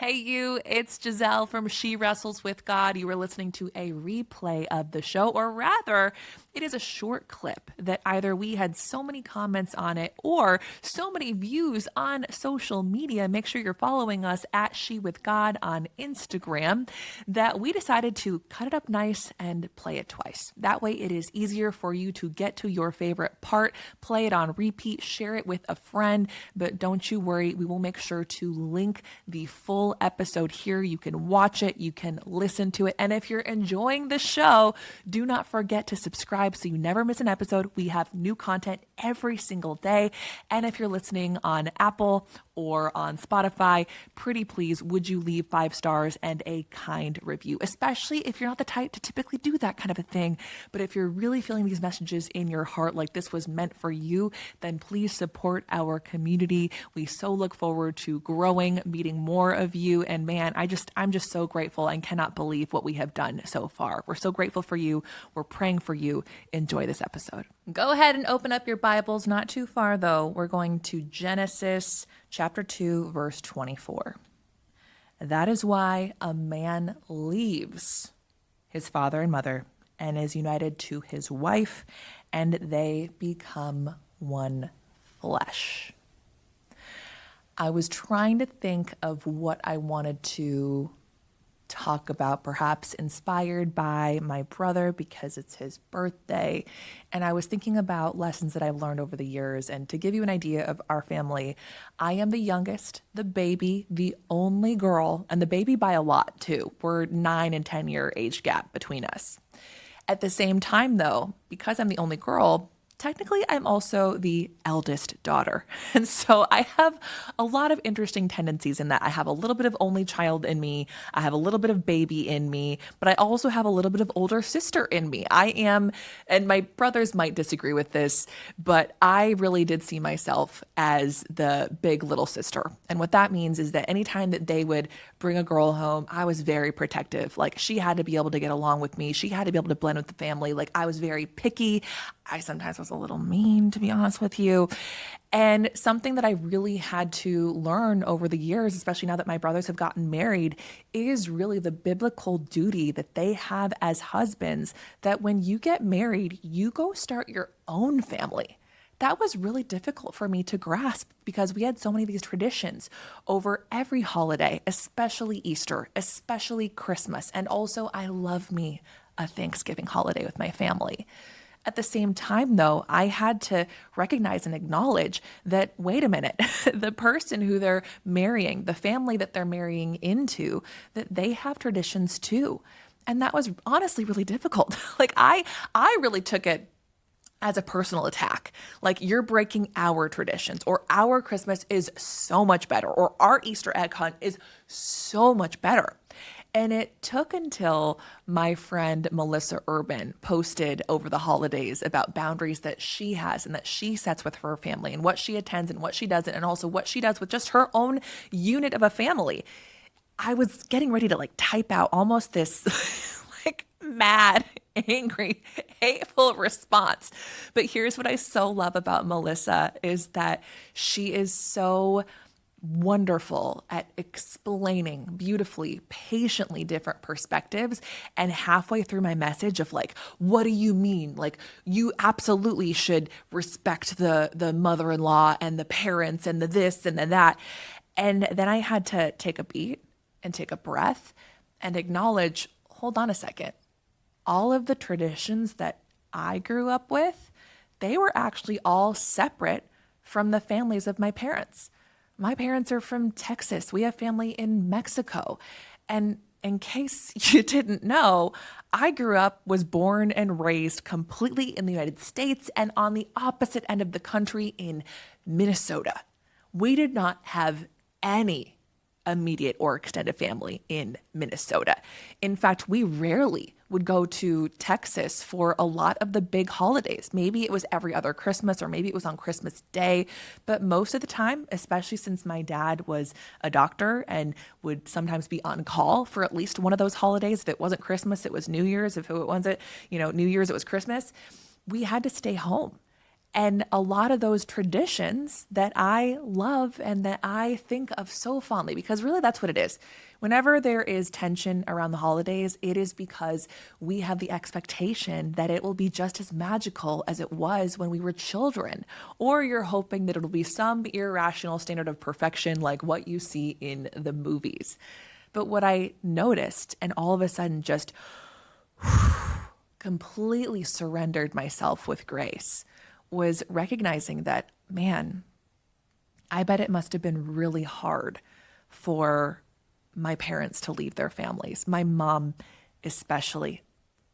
Hey, you, it's Giselle from She Wrestles with God. You were listening to a replay of the show, or rather, it is a short clip that either we had so many comments on it or so many views on social media. Make sure you're following us at She with God on Instagram that we decided to cut it up nice and play it twice. That way, it is easier for you to get to your favorite part, play it on repeat, share it with a friend. But don't you worry, we will make sure to link the full episode here. You can watch it, you can listen to it. And if you're enjoying the show, do not forget to subscribe so you never miss an episode. We have new content every single day. And if you're listening on Apple or on Spotify, pretty please, would you leave 5 stars and a kind review, especially if you're not the type to typically do that kind of a thing. But if you're really feeling these messages in your heart like this was meant for you, then please support our community. We so look forward to growing, meeting more of you. And man, I'm just so grateful and cannot believe what we have done so far. We're so grateful for you. We're praying for you. Enjoy this episode. Go ahead and open up your Bibles. Not too far though. We're going to Genesis chapter 2, verse 24. That is why a man leaves his father and mother and is united to his wife, and they become one flesh. I was trying to think of what I wanted to talk about, perhaps inspired by my brother because it's his birthday. And I was thinking about lessons that I've learned over the years. And to give you an idea of our family, I am the youngest, the baby, the only girl, and the baby by a lot too. We're 9 and 10 year age gap between us. At the same time though, because I'm the only girl, technically, I'm also the eldest daughter. And so I have a lot of interesting tendencies in that I have a little bit of only child in me. I have a little bit of baby in me, but I also have a little bit of older sister in me. I am, and my brothers might disagree with this, but I really did see myself as the big little sister. And what that means is that anytime that they would bring a girl home, I was very protective. Like she had to be able to get along with me. She had to be able to blend with the family. Like I was very picky. I sometimes was a little mean, to be honest with you. And something that I really had to learn over the years, especially now that my brothers have gotten married, is really the biblical duty that they have as husbands, that when you get married, you go start your own family. That was really difficult for me to grasp because we had so many of these traditions over every holiday, especially Easter, especially Christmas. And also, I love me a Thanksgiving holiday with my family. At the same time, though, I had to recognize and acknowledge that, wait a minute, the person who they're marrying, the family that they're marrying into, that they have traditions too. And that was honestly really difficult. Like I really took it as a personal attack. Like you're breaking our traditions, or our Christmas is so much better, or our Easter egg hunt is so much better. And it took until my friend Melissa Urban posted over the holidays about boundaries that she has and that she sets with her family and what she attends and what she doesn't, and also what she does with just her own unit of a family. I was getting ready to like type out almost this like mad, angry, hateful response. But here's what I so love about Melissa is that she is so wonderful at explaining beautifully, patiently different perspectives. And halfway through my message of like, what do you mean? Like you absolutely should respect the mother-in-law and the parents and the this and the that. And then I had to take a beat and take a breath and acknowledge, hold on a second. All of the traditions that I grew up with, they were actually all separate from the families of my parents. My parents are from Texas. We have family in Mexico. And in case you didn't know, I was born and raised completely in the United States and on the opposite end of the country in Minnesota. We did not have any immediate or extended family in Minnesota. In fact, we rarely would go to Texas for a lot of the big holidays. Maybe it was every other Christmas, or maybe it was on Christmas Day. But most of the time, especially since my dad was a doctor and would sometimes be on call for at least one of those holidays. If it wasn't Christmas, it was New Year's. If it wasn't, New Year's, it was Christmas. We had to stay home. And a lot of those traditions that I love and that I think of so fondly, because really that's what it is. Whenever there is tension around the holidays, it is because we have the expectation that it will be just as magical as it was when we were children. Or you're hoping that it'll be some irrational standard of perfection like what you see in the movies. But what I noticed, and all of a sudden just completely surrendered myself with grace, was recognizing that, man, I bet it must have been really hard for my parents to leave their families. My mom, especially.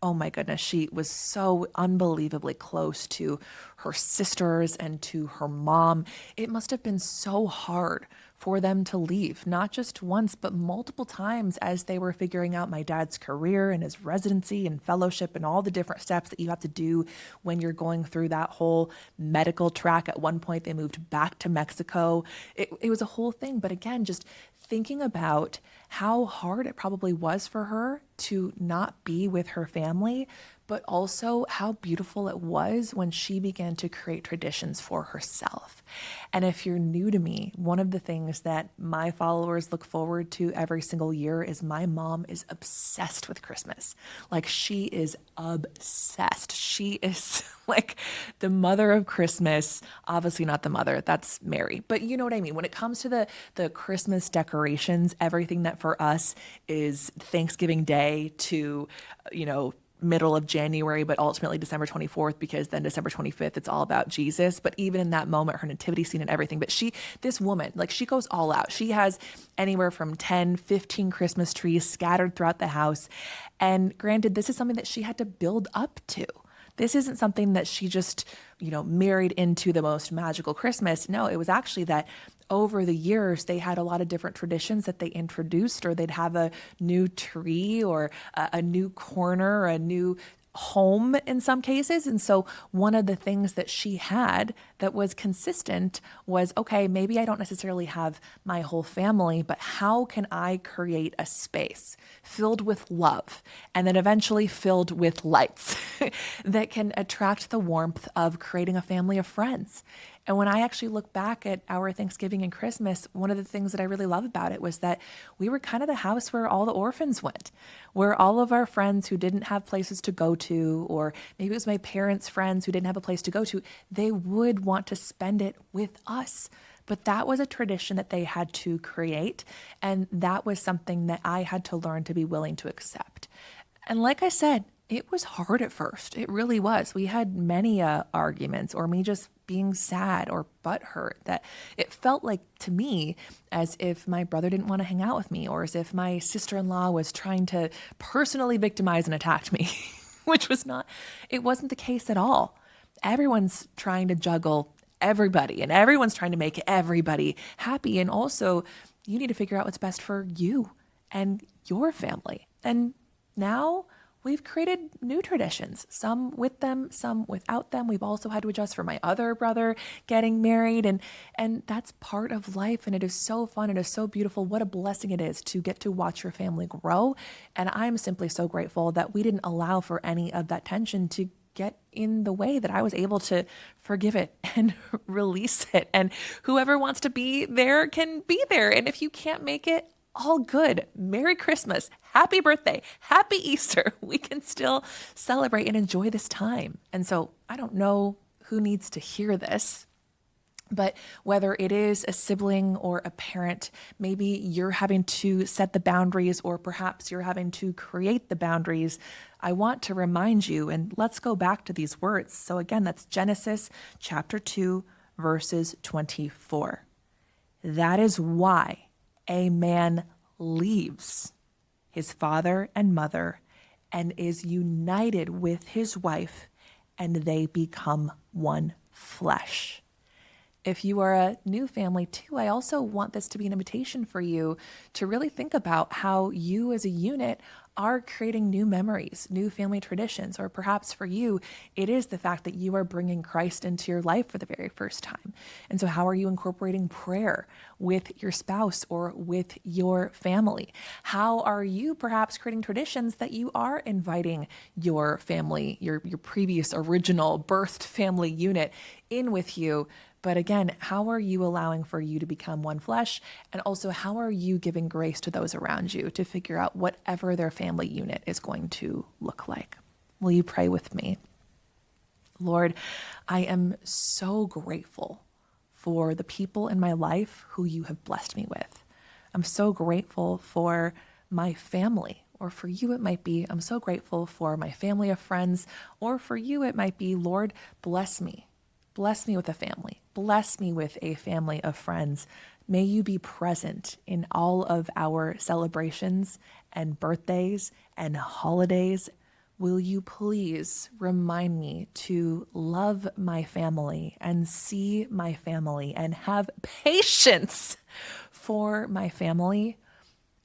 Oh my goodness, she was so unbelievably close to her sisters and to her mom. It must have been so hard for them to leave, not just once, but multiple times as they were figuring out my dad's career and his residency and fellowship and all the different steps that you have to do when you're going through that whole medical track. At one point, they moved back to Mexico. It was a whole thing. But again, just thinking about how hard it probably was for her to not be with her family, but also how beautiful it was when she began to create traditions for herself. And if you're new to me, one of the things that my followers look forward to every single year is my mom is obsessed with Christmas. Like, she is obsessed. She is like the mother of Christmas. Obviously not the mother, that's Mary. But you know what I mean? When it comes to the Christmas decorations, everything that for us is Thanksgiving Day to, middle of January, but ultimately December 24th, because then December 25th, it's all about Jesus. But even in that moment, her nativity scene and everything, but this woman, like, she goes all out. She has anywhere from 10, 15 Christmas trees scattered throughout the house. And granted, this is something that she had to build up to. This isn't something that she just, married into the most magical Christmas. No, it was actually that over the years, they had a lot of different traditions that they introduced, or they'd have a new tree or a new corner, a new home in some cases. And so one of the things that she had that was consistent was, okay, maybe I don't necessarily have my whole family, but how can I create a space filled with love and then eventually filled with lights that can attract the warmth of creating a family of friends? And when I actually look back at our Thanksgiving and Christmas, one of the things that I really love about it was that we were kind of the house where all the orphans went, where all of our friends who didn't have places to go to, or maybe it was my parents' friends who didn't have a place to go to, they would want to spend it with us. But that was a tradition that they had to create. And that was something that I had to learn to be willing to accept. And like I said, it was hard at first. It really was. We had many arguments, or me just being sad or butthurt, that it felt like to me as if my brother didn't want to hang out with me, or as if my sister-in-law was trying to personally victimize and attack me, which was not, it wasn't the case at all. Everyone's trying to juggle everybody, and everyone's trying to make everybody happy. And also, you need to figure out what's best for you and your family. And now we've created new traditions, some with them, some without them. We've also had to adjust for my other brother getting married, and that's part of life. And it is so fun. It is so beautiful. What a blessing it is to get to watch your family grow. And I'm simply so grateful that we didn't allow for any of that tension to get in the way, that I was able to forgive it and release it. And whoever wants to be there can be there. And if you can't make it, all good. Merry Christmas. Happy birthday. Happy Easter. We can still celebrate and enjoy this time. And so I don't know who needs to hear this, but whether it is a sibling or a parent, maybe you're having to set the boundaries, or perhaps you're having to create the boundaries. I want to remind you, and let's go back to these words. So again, that's Genesis chapter 2, verses 24. That is why a man leaves his father and mother and is united with his wife, and they become one flesh. If you are a new family too, I also want this to be an invitation for you to really think about how you as a unit are creating new memories, new family traditions, or perhaps for you, it is the fact that you are bringing Christ into your life for the very first time. And so how are you incorporating prayer with your spouse or with your family? How are you perhaps creating traditions that you are inviting your family, your previous original birthed family unit in with you? But again, how are you allowing for you to become one flesh? And also, how are you giving grace to those around you to figure out whatever their family unit is going to look like? Will you pray with me? Lord, I am so grateful for the people in my life who you have blessed me with. I'm so grateful for my family, or for you it might be, I'm so grateful for my family of friends, or for you it might be, Lord, bless me. Bless me with a family. Bless me with a family of friends. May you be present in all of our celebrations and birthdays and holidays. Will you please remind me to love my family and see my family and have patience for my family,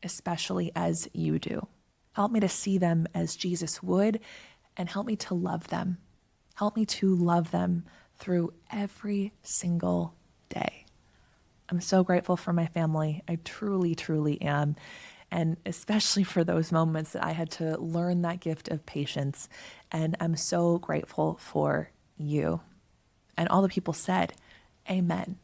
especially as you do. Help me to see them as Jesus would, and help me to love them. Help me to love them through every single day. I'm so grateful for my family. I truly, truly am. And especially for those moments that I had to learn that gift of patience. And I'm so grateful for you. And all the people said, amen.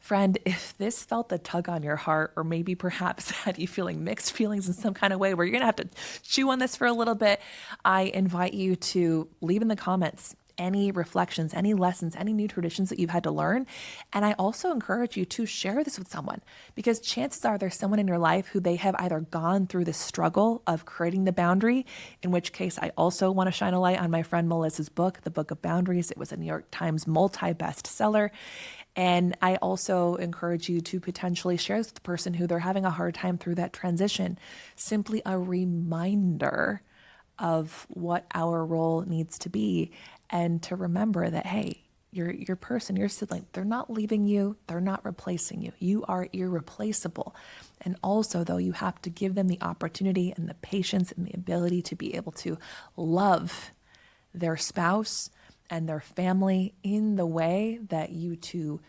Friend, if this felt a tug on your heart, or maybe perhaps had you feeling mixed feelings in some kind of way where you're going to have to chew on this for a little bit, I invite you to leave in the comments any reflections, any lessons, any new traditions that you've had to learn. And I also encourage you to share this with someone, because chances are there's someone in your life who they have either gone through the struggle of creating the boundary, in which case I also want to shine a light on my friend Melissa's book, The Book of Boundaries. It was a New York Times multi-bestseller. And I also encourage you to potentially share this with the person who they're having a hard time through that transition. Simply a reminder of what our role needs to be, and to remember that, hey, your person, your sibling, they're not leaving you. They're not replacing you. You are irreplaceable. And also, though, you have to give them the opportunity and the patience and the ability to be able to love their spouse and their family in the way that you two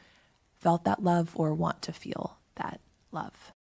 felt that love or want to feel that love.